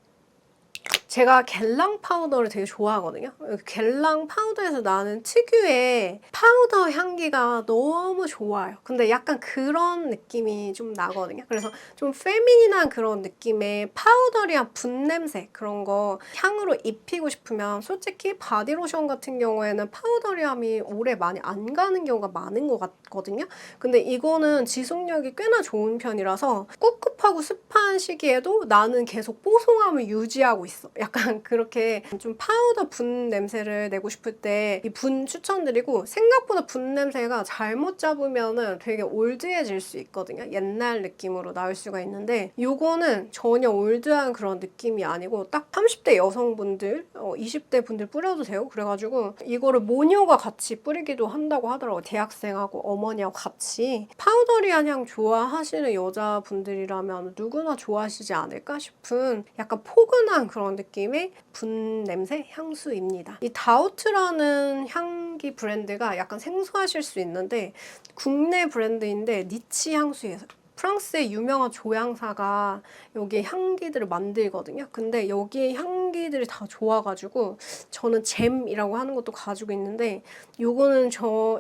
제가 겔랑 파우더를 되게 좋아하거든요. 겔랑 파우더에서 나는 특유의 파우더 향기가 너무 좋아요. 근데 약간 그런 느낌이 좀 나거든요. 그래서 좀 페미닌한 그런 느낌의 파우더리한 분 냄새 그런 거 향으로 입히고 싶으면 솔직히 바디로션 같은 경우에는 파우더리함이 오래 많이 안 가는 경우가 많은 것 같거든요. 근데 이거는 지속력이 꽤나 좋은 편이라서 꿉꿉하고 습한 시기에도 나는 계속 뽀송함을 유지하고 있어. 약간 그렇게 좀 파우더 분 냄새를 내고 싶을 때 이 분 추천드리고, 생각보다 분 냄새가 잘못 잡으면은 되게 올드해질 수 있거든요. 옛날 느낌으로 나올 수가 있는데 요거는 전혀 올드한 그런 느낌이 아니고 딱 30대 여성분들, 20대 분들 뿌려도 돼요. 그래가지고 이거를 모녀가 같이 뿌리기도 한다고 하더라고요. 대학생하고 어머니하고 같이. 파우더리한 향 좋아하시는 여자분들이라면 누구나 좋아하시지 않을까 싶은 약간 포근한 그런 느낌의 분 냄새 향수입니다. 이 다우트라는 향기 브랜드가 약간 생소하실 수 있는데 국내 브랜드인데 니치 향수예요. 프랑스의 유명한 조향사가 여기 향기들을 만들거든요. 근데 여기 향기들이 다 좋아가지고 저는 잼이라고 하는 것도 가지고 있는데 요거는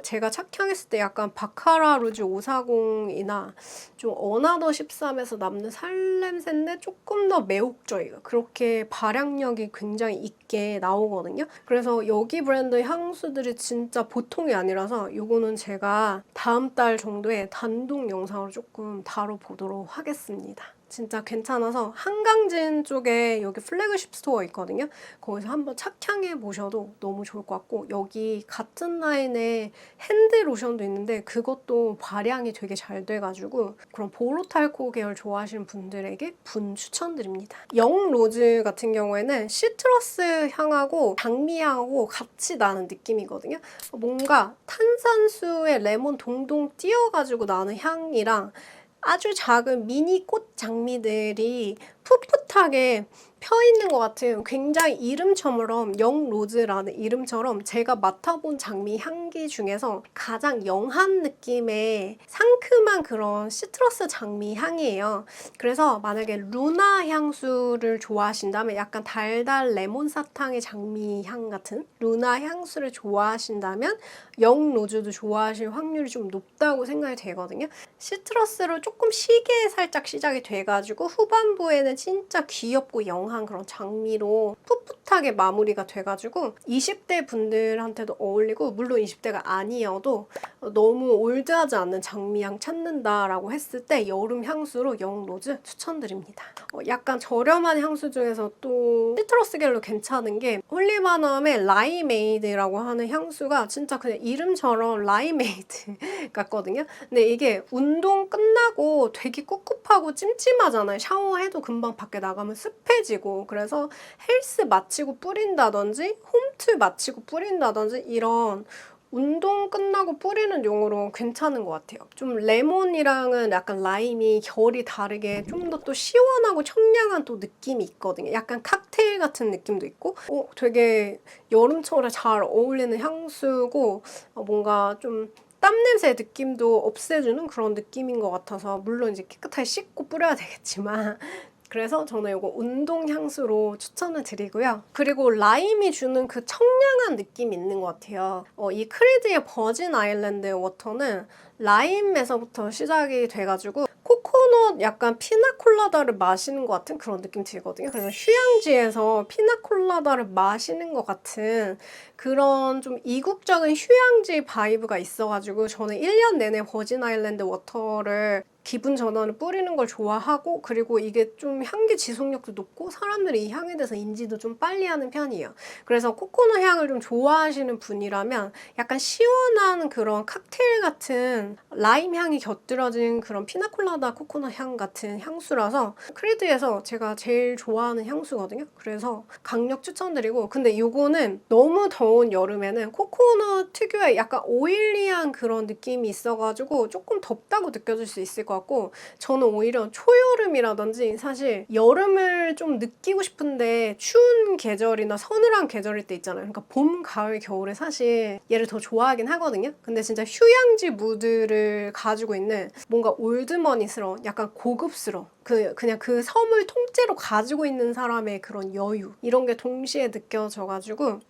제가 착향했을 때 약간 바카라 루즈 540이나 좀 어나더 13에서 남는 살 냄새인데 조금 더 매혹적이에요. 그렇게 발향력이 굉장히 있게 나오거든요. 그래서 여기 브랜드 향수들이 진짜 보통이 아니라서 요거는 제가 다음 달 정도에 단독 영상으로 조금 다뤄보도록 하겠습니다. 진짜 괜찮아서 한강진 쪽에 여기 플래그십 스토어 있거든요. 거기서 한번 착향해 보셔도 너무 좋을 것 같고, 여기 같은 라인에 핸드 로션도 있는데 그것도 발향이 되게 잘 돼가지고 그런 보로탈코 계열 좋아하시는 분들에게 분 추천드립니다. 영 로즈 같은 경우에는 시트러스 향하고 장미향하고 같이 나는 느낌이거든요. 뭔가 탄산수에 레몬 동동 띄어가지고 나는 향이랑 아주 작은 미니 꽃 장미들이 풋풋하게 펴있는 것 같은, 굉장히 이름처럼 영로즈라는 이름처럼 제가 맡아본 장미 향기 중에서 가장 영한 느낌의 상큼한 그런 시트러스 장미 향이에요. 그래서 만약에 루나 향수를 좋아하신다면, 약간 달달 레몬 사탕의 장미 향 같은 루나 향수를 좋아하신다면 영로즈도 좋아하실 확률이 좀 높다고 생각이 되거든요. 시트러스로 조금 시게 살짝 시작이 돼가지고 후반부에는 진짜 귀엽고 영한 그런 장미로 풋풋하게 마무리가 돼가지고 20대 분들한테도 어울리고, 물론 20대가 아니어도 너무 올드하지 않는 장미향 찾는다라고 했을 때 여름 향수로 영로즈 추천드립니다. 약간 저렴한 향수 중에서 또 시트러스 계열로 괜찮은 게 홀리바넘의 라이메이드라고 하는 향수가 진짜 그냥 이름처럼 라이메이드 같거든요. 근데 이게 운동 끝나고 되게 꿉꿉하고 찜찜하잖아요. 샤워해도 금방 밖에 나가면 습해지고. 그래서 헬스 마치고 뿌린다든지 홈트 마치고 뿌린다든지 이런 운동 끝나고 뿌리는 용으로 괜찮은 것 같아요. 좀 레몬이랑은 약간 라임이 결이 다르게 좀 더 또 시원하고 청량한 또 느낌이 있거든요. 약간 칵테일 같은 느낌도 있고 되게 여름철에 잘 어울리는 향수고, 뭔가 좀 땀 냄새 느낌도 없애주는 그런 느낌인 것 같아서, 물론 이제 깨끗하게 씻고 뿌려야 되겠지만 그래서 저는 이거 운동 향수로 추천을 드리고요. 그리고 라임이 주는 그 청량한 느낌이 있는 것 같아요. 이 크리드의 버진 아일랜드 워터는 라임에서부터 시작이 돼가지고 코코넛 약간 피나콜라다를 마시는 것 같은 그런 느낌 들거든요. 그래서 휴양지에서 피나콜라다를 마시는 것 같은 그런 좀 이국적인 휴양지 바이브가 있어가지고 저는 1년 내내 버진 아일랜드 워터를 기분 전환을 뿌리는 걸 좋아하고, 그리고 이게 좀 향기 지속력도 높고 사람들이 이 향에 대해서 인지도 좀 빨리 하는 편이에요. 그래서 코코넛 향을 좀 좋아하시는 분이라면 약간 시원한 그런 칵테일 같은 라임 향이 곁들여진 그런 피나콜라다 코코넛 향 같은 향수라서 크리드에서 제가 제일 좋아하는 향수거든요. 그래서 강력 추천드리고, 근데 요거는 너무 더운 여름에는 코코넛 특유의 약간 오일리한 그런 느낌이 있어가지고 조금 덥다고 느껴질 수 있을 것 같고 저는 오히려 초여름이라든지 사실 여름을 좀 느끼고 싶은데 추운 계절이나 서늘한 계절일 때 있잖아요. 그러니까 봄, 가을, 겨울에 사실 얘를 더 좋아하긴 하거든요. 근데 진짜 휴양지 무드를 가지고 있는 뭔가 올드머니스러운 약간 고급스러운 그냥 그 섬을 통째로 가지고 있는 사람의 그런 여유 이런 게 동시에 느껴져가지고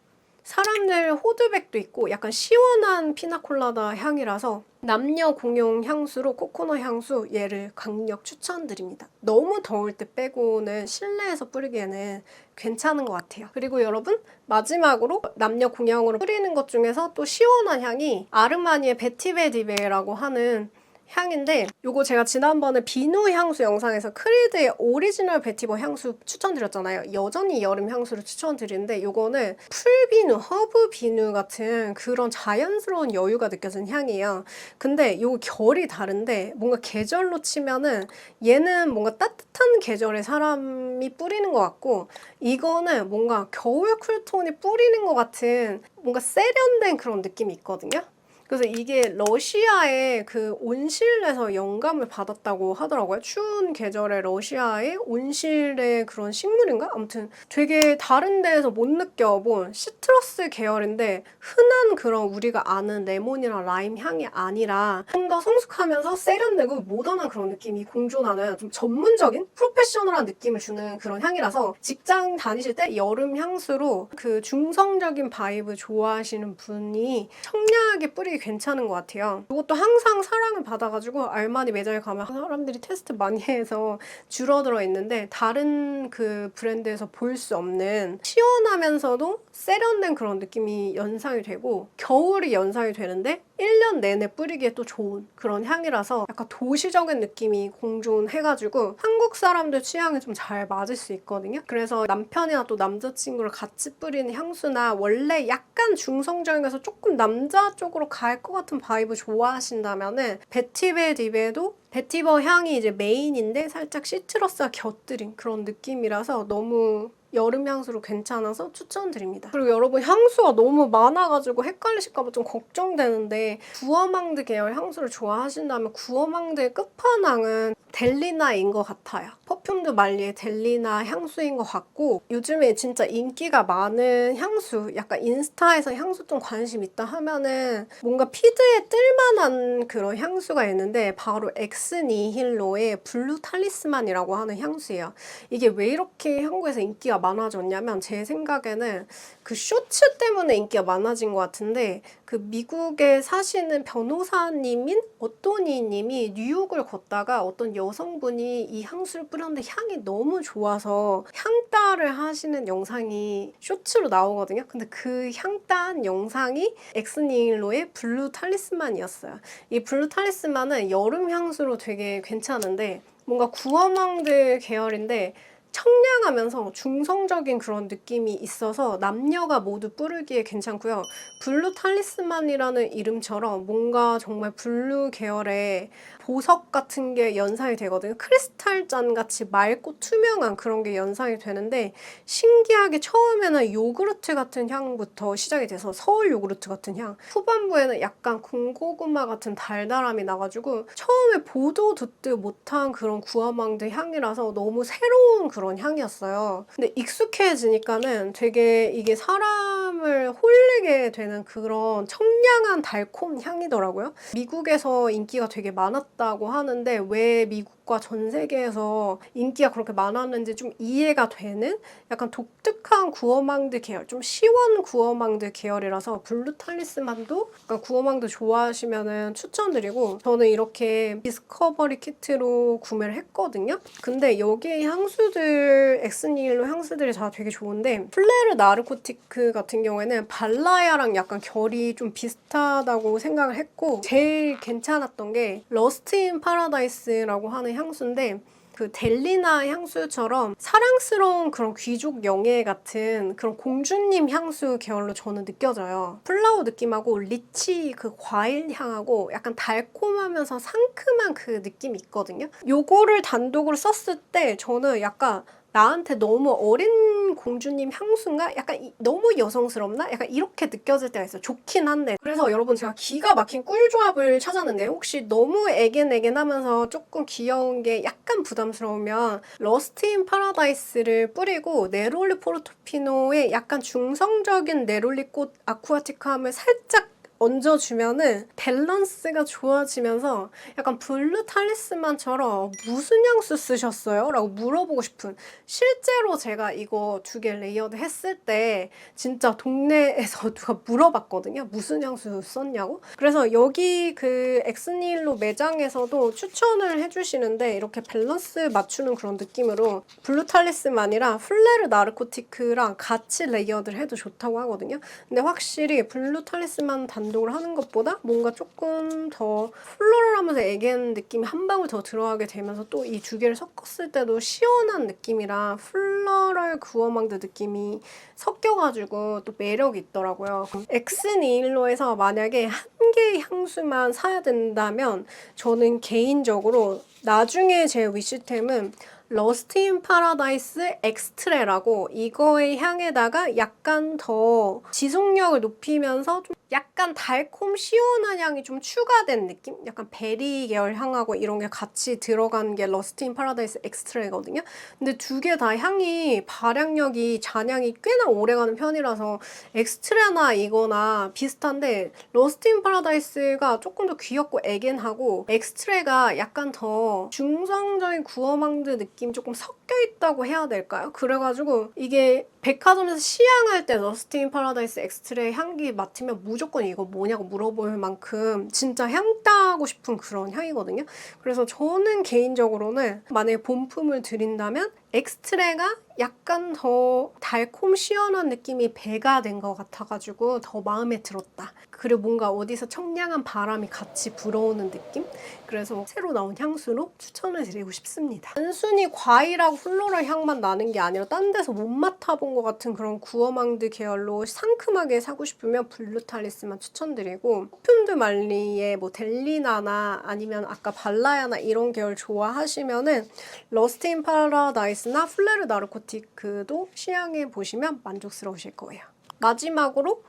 사람들 호드백도 있고 약간 시원한 피나콜라다 향이라서 남녀 공용 향수로 코코넛 향수 얘를 강력 추천드립니다. 너무 더울 때 빼고는 실내에서 뿌리기에는 괜찮은 것 같아요. 그리고 여러분 마지막으로 남녀 공용으로 뿌리는 것 중에서 또 시원한 향이 아르마니의 베티베 디베라고 하는 향인데 요거 제가 지난번에 비누 향수 영상에서 크리드의 오리지널 베티버 향수 추천드렸잖아요. 여전히 여름 향수를 추천드리는데 요거는 풀비누, 허브 비누 같은 그런 자연스러운 여유가 느껴지는 향이에요. 근데 요 결이 다른데 뭔가 계절로 치면은 얘는 뭔가 따뜻한 계절에 사람이 뿌리는 것 같고 이거는 뭔가 겨울 쿨톤이 뿌리는 것 같은 뭔가 세련된 그런 느낌이 있거든요. 그래서 이게 러시아의 그 온실에서 영감을 받았다고 하더라고요. 추운 계절에 러시아의 온실의 그런 식물인가? 아무튼 되게 다른 데에서 못 느껴본 시트러스 계열인데 흔한 그런 우리가 아는 레몬이나 라임 향이 아니라 좀 더 성숙하면서 세련되고 모던한 그런 느낌이 공존하는 좀 전문적인 프로페셔널한 느낌을 주는 그런 향이라서 직장 다니실 때 여름 향수로 그 중성적인 바이브 좋아하시는 분이 청량하게 뿌리기 괜찮은 것 같아요. 이것도 항상 사랑을 받아가지고 알마니 매장에 가면 사람들이 테스트 많이 해서 줄어들어 있는데 다른 그 브랜드에서 볼 수 없는 시원하면서도 세련된 그런 느낌이 연상이 되고 겨울이 연상이 되는데 1년 내내 뿌리기에 또 좋은 그런 향이라서 약간 도시적인 느낌이 공존해가지고 한국 사람들 취향에 좀 잘 맞을 수 있거든요. 그래서 남편이나 또 남자친구를 같이 뿌리는 향수나 원래 약간 중성적인에서 조금 남자 쪽으로 갈 것 같은 바이브 좋아하신다면은 베티베 디베도 베티버 향이 이제 메인인데 살짝 시트러스가 곁들인 그런 느낌이라서 너무 여름 향수로 괜찮아서 추천드립니다. 그리고 여러분 향수가 너무 많아가지고 헷갈리실까봐 좀 걱정되는데 구어망드 계열 향수를 좋아하신다면 구어망드의 끝판왕은 델리나인 것 같아요. 퍼퓸드 말리의 델리나 향수인 것 같고 요즘에 진짜 인기가 많은 향수 약간 인스타에서 향수 좀 관심 있다 하면은 뭔가 피드에 뜰만한 그런 향수가 있는데 바로 엑스니힐로의 블루 탈리스만이라고 하는 향수예요. 이게 왜 이렇게 한국에서 인기가 많아졌냐면 제 생각에는 그 쇼츠 때문에 인기가 많아진 것 같은데 그 미국에 사시는 변호사님인 어토니님이 뉴욕을 걷다가 어떤 여성분이 이 향수를 뿌렸는데 향이 너무 좋아서 향따를 하시는 영상이 쇼츠로 나오거든요. 근데 그 향따 영상이 엑스니일로의 블루 탈리스만이었어요. 이 블루 탈리스만은 여름 향수로 되게 괜찮은데 뭔가 구어망드 계열인데 청량하면서 중성적인 그런 느낌이 있어서 남녀가 모두 뿌리기에 괜찮고요. 블루 탈리스만이라는 이름처럼 뭔가 정말 블루 계열의 보석 같은 게 연상이 되거든요. 크리스탈잔 같이 맑고 투명한 그런 게 연상이 되는데 신기하게 처음에는 요구르트 같은 향부터 시작이 돼서 서울 요구르트 같은 향 후반부에는 약간 군고구마 같은 달달함이 나가지고 처음에 보도 듣도 못한 그런 구아망드 향이라서 너무 새로운 그런 향이었어요. 근데 익숙해지니까는 되게 이게 사람을 홀리게 되는 그런 청량한 달콤 향이더라고요. 미국에서 인기가 되게 많았다고 하는데 왜 미국과 전 세계에서 인기가 그렇게 많았는지 좀 이해가 되는 약간 독특한 구어망드 계열, 좀 시원 구어망드 계열이라서 블루 탈리스만도 약간 구어망드 좋아하시면은 추천드리고 저는 이렇게 디스커버리 키트로 구매를 했거든요. 근데 여기 향수들 엑스니일로 향수들이 다 되게 좋은데 플레르 나르코티크 같은 경우에는 발라야랑 약간 결이 좀 비슷하다고 생각을 했고 제일 괜찮았던 게 러스트 인 파라다이스라고 하는 향수인데 그 델리나 향수처럼 사랑스러운 그런 귀족 영예 같은 그런 공주님 향수 계열로 저는 느껴져요. 플라워 느낌하고 리치 그 과일 향하고 약간 달콤하면서 상큼한 그 느낌이 있거든요. 요거를 단독으로 썼을 때 저는 약간 나한테 너무 어린 공주님 향수인가? 약간 너무 여성스럽나? 약간 이렇게 느껴질 때가 있어요. 좋긴 한데. 그래서 여러분 제가 기가 막힌 꿀조합을 찾았는데 혹시 너무 애겐애겐하면서 조금 귀여운 게 약간 부담스러우면 러스트 인 파라다이스를 뿌리고 네롤리 포르토피노의 약간 중성적인 네롤리 꽃 아쿠아티크함을 살짝 얹어주면은 밸런스가 좋아지면서 약간 블루 탈리스만처럼 무슨 향수 쓰셨어요? 라고 물어보고 싶은, 실제로 제가 이거 2개 레이어드 했을 때 진짜 동네에서 누가 물어봤거든요. 무슨 향수 썼냐고. 그래서 여기 그 엑스니일로 매장에서도 추천을 해주시는데 이렇게 밸런스 맞추는 그런 느낌으로 블루 탈리스만이랑 플레르 나르코티크랑 같이 레이어드를 해도 좋다고 하거든요. 근데 확실히 블루 탈리스만 단독으로 하는 것보다 뭔가 조금 더 플로럴하면서 애견 느낌이 한 방울 더 들어가게 되면서 또 이 2개를 섞었을 때도 시원한 느낌이랑 플러럴 구어망드 느낌이 섞여가지고 또 매력이 있더라고요. 엑스니일로에서 만약에 한 개의 향수만 사야 된다면 저는 개인적으로 나중에 제 위시템은 러스트 인 파라다이스 엑스트레라고, 이거의 향에다가 약간 더 지속력을 높이면서 좀 약간 달콤 시원한 향이 좀 추가된 느낌? 약간 베리 계열 향하고 이런 게 같이 들어간 게 러스트 인 파라다이스 엑스트레거든요. 근데 2개 다 향이 발향력이 잔향이 꽤나 오래가는 편이라서 엑스트레나 이거나 비슷한데 러스트 인 파라다이스가 조금 더 귀엽고 애겐하고 엑스트레가 약간 더 중성적인 구어망드 느낌 조금 섞여 있다고 해야 될까요? 그래가지고 이게 백화점에서 시향할 때 러스트 인 파라다이스 엑스트레 향기 맡으면 무조건 이거 뭐냐고 물어볼 만큼 진짜 향 따고 싶은 그런 향이거든요. 그래서 저는 개인적으로는 만약에 본품을 드린다면 엑스트레가 약간 더 달콤 시원한 느낌이 배가 된 것 같아가지고 더 마음에 들었다. 그리고 뭔가 어디서 청량한 바람이 같이 불어오는 느낌? 그래서 새로 나온 향수로 추천을 드리고 싶습니다. 단순히 과일하고 플로럴 향만 나는 게 아니라 딴 데서 못 맡아본 것 같은 그런 구어망드 계열로 상큼하게 사고 싶으면 블루 탈리스만 추천드리고, 퍼퓸드 말리의 뭐 델리나나 아니면 아까 발라야나 이런 계열 좋아하시면은 러스트 인 파라다이스나 플레르 나르코티크도 시향해 보시면 만족스러우실 거예요. 마지막으로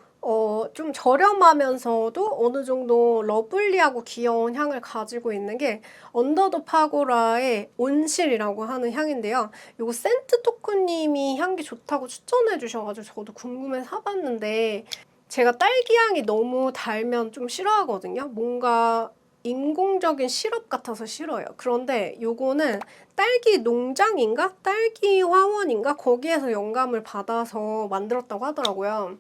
좀 저렴하면서도 어느 정도 러블리하고 귀여운 향을 가지고 있는 게 언더 더 파고라의 온실이라고 하는 향인데요. 이거 센트토크님이 향기 좋다고 추천해 주셔가지고 저도 궁금해서 사봤는데, 제가 딸기 향이 너무 달면 좀 싫어하거든요. 뭔가 인공적인 시럽 같아서 싫어요. 그런데 요거는 딸기 농장인가? 딸기 화원인가? 거기에서 영감을 받아서 만들었다고 하더라고요.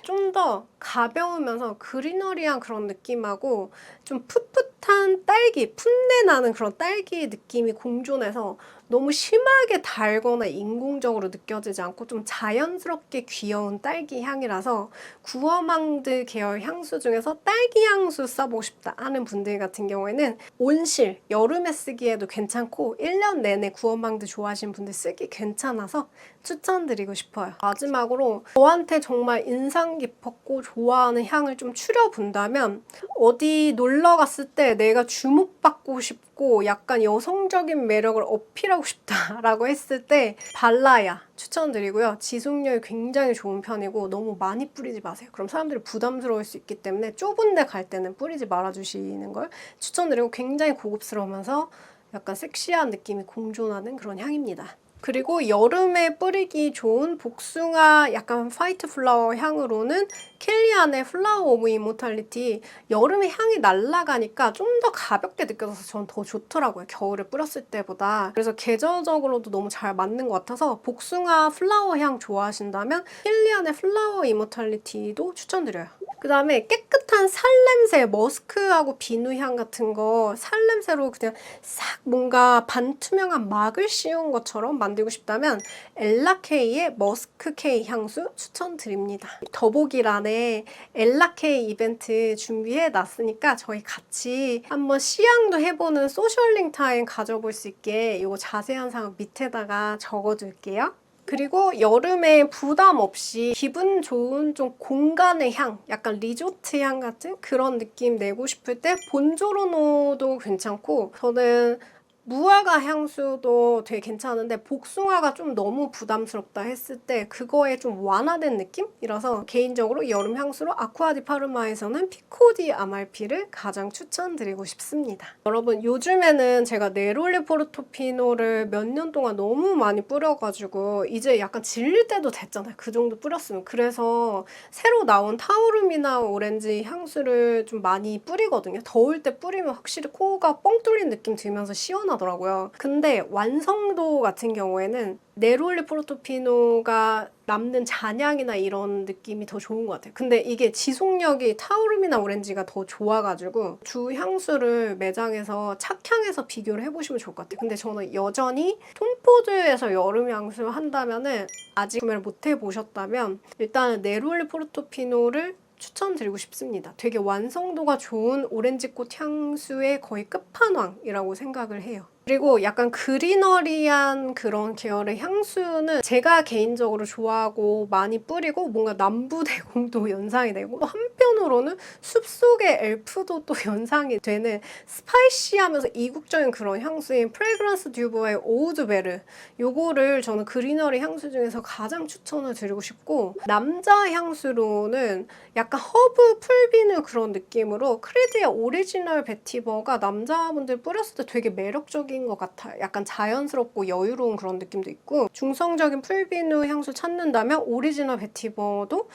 좀 더 가벼우면서 그리너리한 그런 느낌하고 좀 풋풋한 딸기, 풋내 나는 그런 딸기 느낌이 공존해서 너무 심하게 달거나 인공적으로 느껴지지 않고 좀 자연스럽게 귀여운 딸기 향이라서 구어망드 계열 향수 중에서 딸기 향수 써보고 싶다 하는 분들 같은 경우에는 온실, 여름에 쓰기에도 괜찮고 1년 내내 구어망드 좋아하시는 분들 쓰기 괜찮아서 추천드리고 싶어요. 마지막으로 저한테 정말 인상 깊었고 좋아하는 향을 좀 추려본다면, 어디 놀러 갔을 때 내가 주목받고 싶고 약간 여성적인 매력을 어필하고 싶다라고 했을 때 발라야 추천드리고요. 지속력이 굉장히 좋은 편이고 너무 많이 뿌리지 마세요. 그럼 사람들이 부담스러울 수 있기 때문에 좁은 데 갈 때는 뿌리지 말아주시는 걸 추천드리고, 굉장히 고급스러우면서 약간 섹시한 느낌이 공존하는 그런 향입니다. 그리고 여름에 뿌리기 좋은 복숭아 약간 화이트 플라워 향으로는 켈리안의 플라워 오브 이모탈리티. 여름에 향이 날아가니까 좀 더 가볍게 느껴져서 전 더 좋더라고요. 겨울에 뿌렸을 때보다. 그래서 계절적으로도 너무 잘 맞는 것 같아서 복숭아 플라워 향 좋아하신다면 켈리안의 플라워 이모탈리티도 추천드려요. 그 다음에 깨끗한 살냄새, 머스크하고 비누향 같은 거 살냄새로 그냥 싹 뭔가 반투명한 막을 씌운 것처럼 만들고 싶다면 엘라케이의 머스크케이 향수 추천드립니다. 더보기란에 엘라케이 이벤트 준비해 놨으니까 저희 같이 한번 시향도 해보는 소셜링 타임 가져볼 수 있게 이거 자세한 사항 밑에다가 적어둘게요. 그리고 여름에 부담 없이 기분 좋은 좀 공간의 향, 약간 리조트 향 같은 그런 느낌 내고 싶을 때 본조로노도 괜찮고, 저는 무화과 향수도 되게 괜찮은데 복숭아가 좀 너무 부담스럽다 했을 때 그거에 좀 완화된 느낌이라서 개인적으로 여름 향수로 아쿠아디 파르마에서는 피코디 아말피를 가장 추천드리고 싶습니다. 여러분 요즘에는 제가 네롤리 포르토피노를 몇 년 동안 너무 많이 뿌려가지고 이제 약간 질릴 때도 됐잖아요. 그 정도 뿌렸으면. 그래서 새로 나온 타우르미나 오렌지 향수를 좀 많이 뿌리거든요. 더울 때 뿌리면 확실히 코가 뻥 뚫린 느낌 들면서 시원하더라고요. 근데 완성도 같은 경우에는 네롤리 포르토피노가 남는 잔향이나 이런 느낌이 더 좋은 것 같아요. 근데 이게 지속력이 타우르미나 오렌지가 더 좋아가지고 주 향수를 매장에서 착향해서 비교를 해보시면 좋을 것 같아요. 근데 저는 여전히 톰포드에서 여름 향수를 한다면은 아직 구매를 못 해보셨다면 일단은 네롤리 포르토피노를 추천드리고 싶습니다. 되게 완성도가 좋은 오렌지꽃 향수의 거의 끝판왕이라고 생각을 해요. 그리고 약간 그리너리한 그런 계열의 향수는 제가 개인적으로 좋아하고 많이 뿌리고 뭔가 남부대공도 연상이 되고 한편으로는 숲속의 엘프도 또 연상이 되는 스파이시하면서 이국적인 그런 향수인 프레그런스 듀보의 오우드베르, 요거를 저는 그리너리 향수 중에서 가장 추천을 드리고 싶고, 남자 향수로는 약간 허브 풀비누 그런 느낌으로 크리드의 오리지널 베티버가 남자분들 뿌렸을 때 되게 매력적인 것 같아요. 약간 자연스럽고 여유로운 그런 느낌도 있고, 중성적인 풀비누 향수 찾는다면 오리지널 베티버도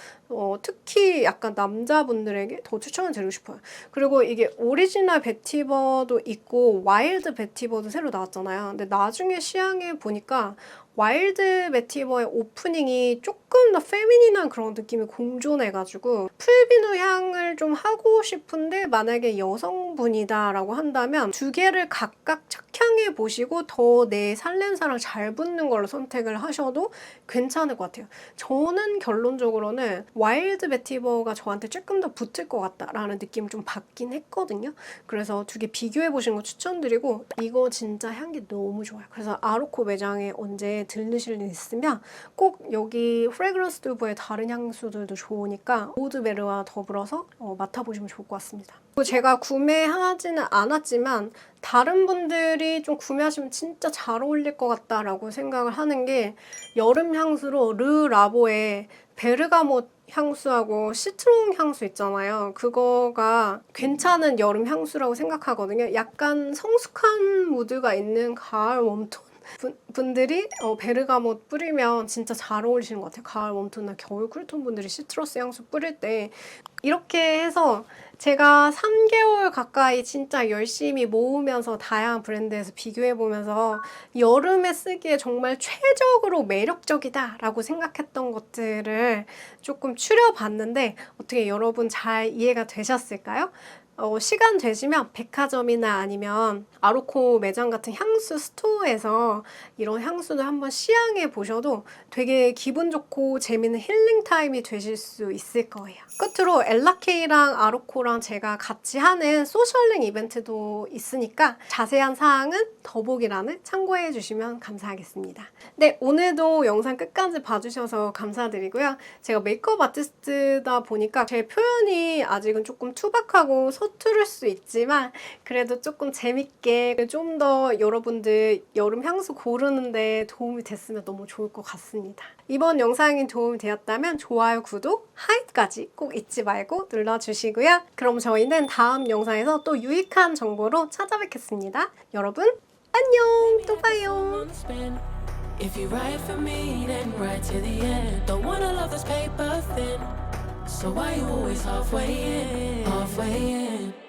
특히 약간 남자분들에게 더 추천을 드리고 싶어요. 그리고 이게 오리지널 베티버도 있고 와일드 베티버도 새로 나왔잖아요. 근데 나중에 시향해 보니까 와일드 베티버의 오프닝이 조금 더 페미닌한 그런 느낌이 공존해가지고 풀비누 향을 좀 하고 싶은데 만약에 여성분이다 라고 한다면 두 개를 각각 착향해 보시고 더 내 살냄새랑 잘 붙는 걸로 선택을 하셔도 괜찮을 것 같아요. 저는 결론적으로는 와일드 베티버가 저한테 조금 더 붙을 것 같다라는 느낌을 좀 받긴 했거든요. 그래서 두 개 비교해 보시는 거 추천드리고, 이거 진짜 향기 너무 좋아요. 그래서 아로코 매장에 언제 들르실 일 있으면 꼭 여기 프레그런스 듀브의 다른 향수들도 좋으니까 오드베르와 더불어서 맡아보시면 좋을 것 같습니다. 제가 구매하지는 않았지만 다른 분들이 좀 구매하시면 진짜 잘 어울릴 것 같다라고 생각을 하는 게, 여름 향수로 르 라보의 베르가못 향수하고 시트롱 향수 있잖아요. 그거가 괜찮은 여름 향수라고 생각하거든요. 약간 성숙한 무드가 있는 가을 웜톤 분들이 베르가못 뿌리면 진짜 잘 어울리시는 것 같아요. 가을 웜톤이나 겨울 쿨톤 분들이 시트러스 향수 뿌릴 때. 이렇게 해서 제가 3개월 가까이 진짜 열심히 모으면서 다양한 브랜드에서 비교해보면서 여름에 쓰기에 정말 최적으로 매력적이다 라고 생각했던 것들을 조금 추려봤는데 어떻게 여러분 잘 이해가 되셨을까요? 시간 되시면 백화점이나 아니면 아로코 매장 같은 향수 스토어에서 이런 향수를 한번 시향해 보셔도 되게 기분 좋고 재밌는 힐링 타임이 되실 수 있을 거예요. 끝으로 엘라케이랑 아로코랑 제가 같이 하는 소셜링 이벤트도 있으니까 자세한 사항은 더보기란을 참고해 주시면 감사하겠습니다. 네, 오늘도 영상 끝까지 봐주셔서 감사드리고요. 제가 메이크업 아티스트다 보니까 제 표현이 아직은 조금 투박하고 서투를 수 있지만 그래도 조금 재밌게 좀 더 여러분들 여름 향수 고르는데 도움이 됐으면 너무 좋을 것 같습니다. 이번 영상이 도움이 되었다면 좋아요, 구독, 하이까지 꼭 잊지 말고 눌러주시고요. 그럼 저희는 다음 영상에서 또 유익한 정보로 찾아뵙겠습니다. 여러분 안녕! 또 봐요! If you write for me, then write to the end. Don't wanna love this paper thin. So why you always halfway in? Halfway in.